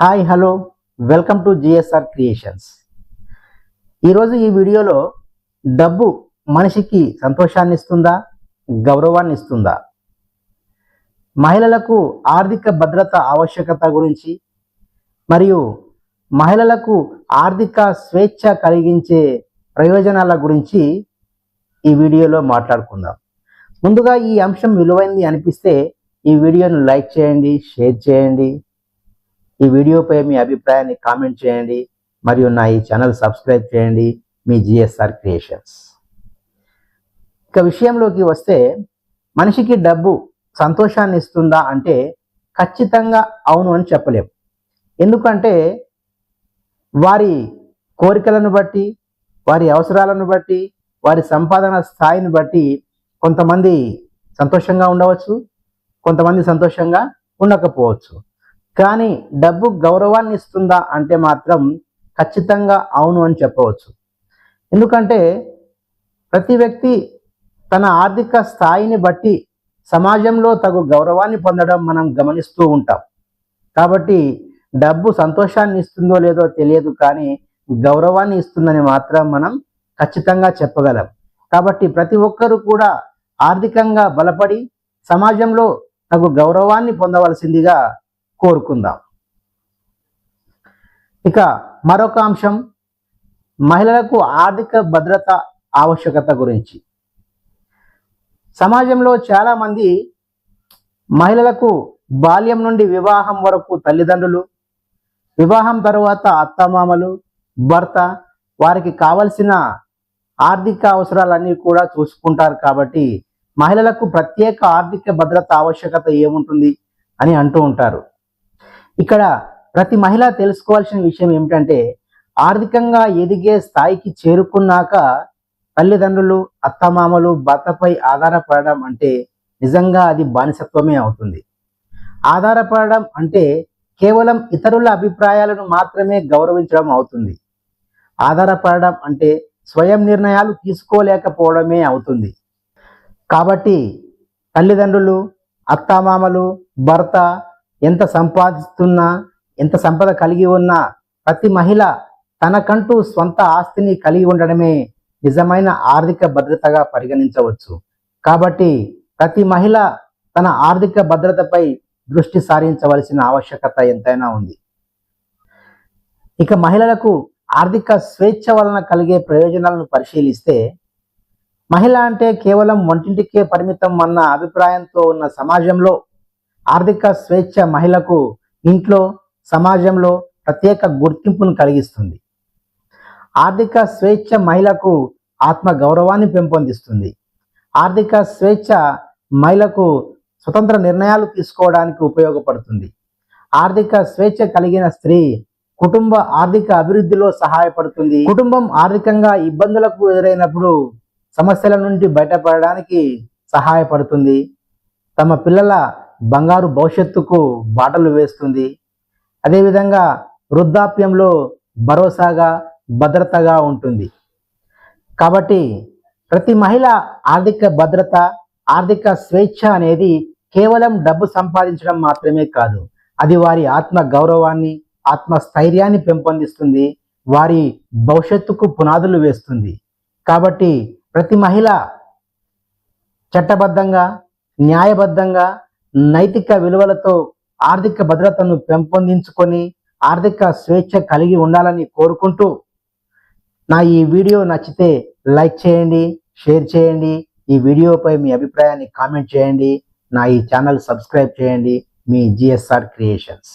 Hi hello welcome to GSR creations. ఈరోజు ఈ వీడియోలో డబ్బు మనిషికి సంతోషాన్ని ఇస్తుందా, గౌరవాన్ని ఇస్తుందా, మహిళలకు ఆర్థిక భద్రత ఆవశ్యకత గురించి మరియు మహిళలకు ఆర్థిక స్వేచ్ఛ కలిగించే ప్రయోజనాల గురించి ఈ వీడియోలో మాట్లాడుకుందాం. ముందుగా ఈ అంశం విలువైంది అనిపిస్తే ఈ వీడియోను లైక్ చేయండి, షేర్ చేయండి. ఈ వీడియోపై మీ అభిప్రాయాన్ని కామెంట్ చేయండి మరియు నా ఈ ఛానల్ సబ్స్క్రైబ్ చేయండి. మీ జిఎస్ఆర్ క్రియేషన్స్. ఇక విషయంలోకి వస్తే, మనిషికి డబ్బు సంతోషాన్ని ఇస్తుందా అంటే ఖచ్చితంగా అవును అని చెప్పలేం. ఎందుకంటే వారి కోరికలను బట్టి, వారి అవసరాలను బట్టి, వారి సంపాదన స్థాయిని బట్టి కొంతమంది సంతోషంగా ఉండవచ్చు, కొంతమంది సంతోషంగా ఉండకపోవచ్చు. కానీ డబ్బు గౌరవాన్ని ఇస్తుందా అంటే మాత్రం ఖచ్చితంగా అవును అని చెప్పవచ్చు. ఎందుకంటే ప్రతి వ్యక్తి తన ఆర్థిక స్థాయిని బట్టి సమాజంలో తగు గౌరవాన్ని పొందడం మనం గమనిస్తూ ఉంటాం. కాబట్టి డబ్బు సంతోషాన్ని ఇస్తుందో లేదో తెలియదు, కానీ గౌరవాన్ని ఇస్తుందని మాత్రం మనం ఖచ్చితంగా చెప్పగలం. కాబట్టి ప్రతి ఒక్కరూ కూడా ఆర్థికంగా బలపడి సమాజంలో తగు గౌరవాన్ని పొందవలసిందిగా కోరుకుందాం. ఇక మరొక అంశం, మహిళలకు ఆర్థిక భద్రత ఆవశ్యకత గురించి. సమాజంలో చాలా మంది మహిళలకు బాల్యం నుండి వివాహం వరకు తల్లిదండ్రులు, వివాహం తరువాత అత్తమామలు, భర్త వారికి కావలసిన ఆర్థిక అవసరాలన్నీ కూడా చూసుకుంటారు. కాబట్టి మహిళలకు ప్రత్యేక ఆర్థిక భద్రత ఆవశ్యకత ఏముంటుంది అని అంటూ ఉంటారు. ఇక్కడ ప్రతి మహిళ తెలుసుకోవాల్సిన విషయం ఏమిటంటే, ఆర్థికంగా ఎదిగే స్థాయికి చేరుకున్నాక తల్లిదండ్రులు, అత్తమామలు, భర్తపై ఆధారపడడం అంటే నిజంగా అది బానిసత్వమే అవుతుంది. ఆధారపడడం అంటే కేవలం ఇతరుల అభిప్రాయాలను మాత్రమే గౌరవించడం అవుతుంది. ఆధారపడడం అంటే స్వయం నిర్ణయాలు తీసుకోలేకపోవడమే అవుతుంది. కాబట్టి తల్లిదండ్రులు, అత్తమామలు, భర్త ఎంత సంపాదిస్తున్నా, ఎంత సంపద కలిగి ఉన్నా ప్రతి మహిళ తనకంటూ స్వంత ఆస్తిని కలిగి ఉండడమే నిజమైన ఆర్థిక భద్రతగా పరిగణించవచ్చు. కాబట్టి ప్రతి మహిళ తన ఆర్థిక భద్రతపై దృష్టి సారించవలసిన ఆవశ్యకత ఎంతైనా ఉంది. ఇక మహిళలకు ఆర్థిక స్వేచ్ఛ వలన కలిగే ప్రయోజనాలను పరిశీలిస్తే, మహిళ అంటే కేవలం వంటింటికే పరిమితం అన్న అభిప్రాయంతో ఉన్న సమాజంలో ఆర్థిక స్వేచ్ఛ మహిళకు ఇంట్లో, సమాజంలో ప్రత్యేక గుర్తింపును కలిగిస్తుంది. ఆర్థిక స్వేచ్ఛ మహిళకు ఆత్మ గౌరవాన్ని పెంపొందిస్తుంది. ఆర్థిక స్వేచ్ఛ మహిళకు స్వతంత్ర నిర్ణయాలు తీసుకోవడానికి ఉపయోగపడుతుంది. ఆర్థిక స్వేచ్ఛ కలిగిన స్త్రీ కుటుంబ ఆర్థిక అభివృద్ధిలో సహాయపడుతుంది. కుటుంబం ఆర్థికంగా ఇబ్బందులకు ఎదురైనప్పుడు సమస్యల నుండి బయటపడడానికి సహాయపడుతుంది. తమ పిల్లల బంగారు భవిష్యత్తుకు బాటలు వేస్తుంది. అదేవిధంగా వృద్ధాప్యంలో భరోసాగా, భద్రతగా ఉంటుంది. కాబట్టి ప్రతి మహిళ ఆర్థిక భద్రత, ఆర్థిక స్వేచ్ఛ అనేది కేవలం డబ్బు సంపాదించడం మాత్రమే కాదు, అది వారి ఆత్మ గౌరవాన్ని, ఆత్మస్థైర్యాన్ని పెంపొందిస్తుంది, వారి భవిష్యత్తుకు పునాదులు వేస్తుంది. కాబట్టి ప్రతి మహిళ చట్టబద్ధంగా, న్యాయబద్ధంగా, నైతిక విలువలతో ఆర్థిక భద్రతను పెంపొందించుకొని ఆర్థిక స్వేచ్ఛ కలిగి ఉండాలని కోరుకుంటూ, నా ఈ వీడియో నచ్చితే లైక్ చేయండి, షేర్ చేయండి. ఈ వీడియోపై మీ అభిప్రాయాన్ని కామెంట్ చేయండి. నా ఈ ఛానల్ సబ్స్క్రైబ్ చేయండి. మీ జిఎస్ఆర్ క్రియేషన్స్.